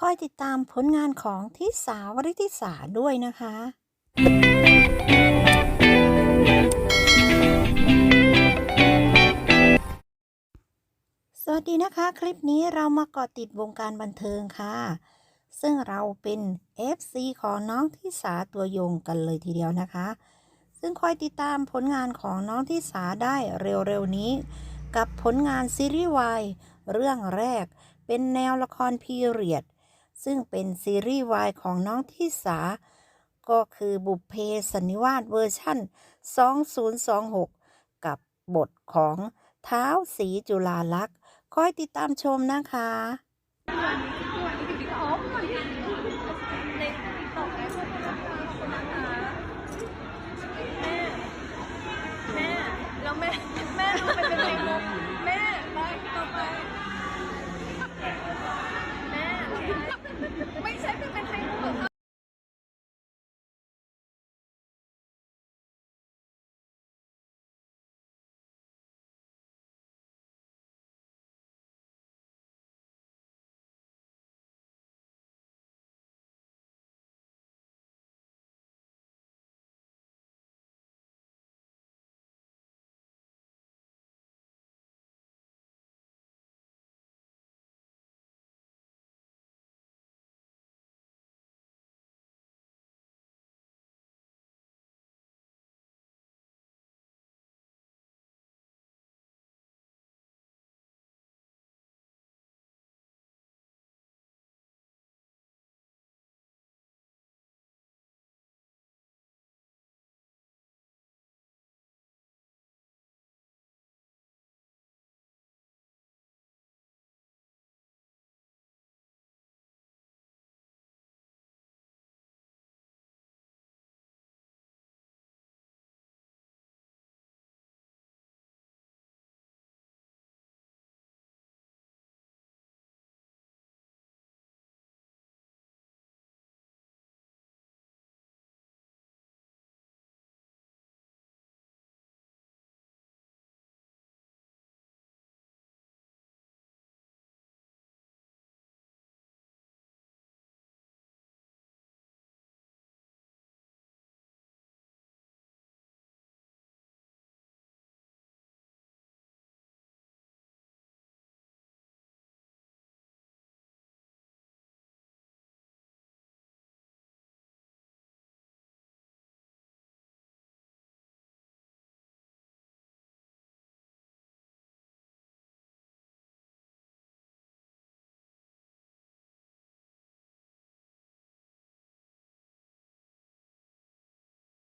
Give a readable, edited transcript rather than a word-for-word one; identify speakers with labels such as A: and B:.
A: คอยติดตามผลงานของทิสาวริธิสาด้วยนะคะ สวัสดีนะคะคลิปนี้เรามาเกาะติดวงการบันเทิงค่ะซึ่งเราเป็น FC ของน้องทิสาตัวยงกันเลยทีเดียวนะคะซึ่งคอยติดตามผลงานของน้องทิสาได้เร็วๆนี้กับผลงานซีรีส์วายเรื่องแรกเป็นแนวละครพีเรียดซึ่งเป็นซีรีส์วายของน้องทิสาก็คือบุพเพสันนิวาสเวอร์ชั่น2026กับบทของท้าวศรีจุฬาลักษณ์คอยติดตามชมนะคะ
B: ในติ๊กต็อกนะขอบคุณนะคะแม่แล้วแม่รู้เป็นเพลงโม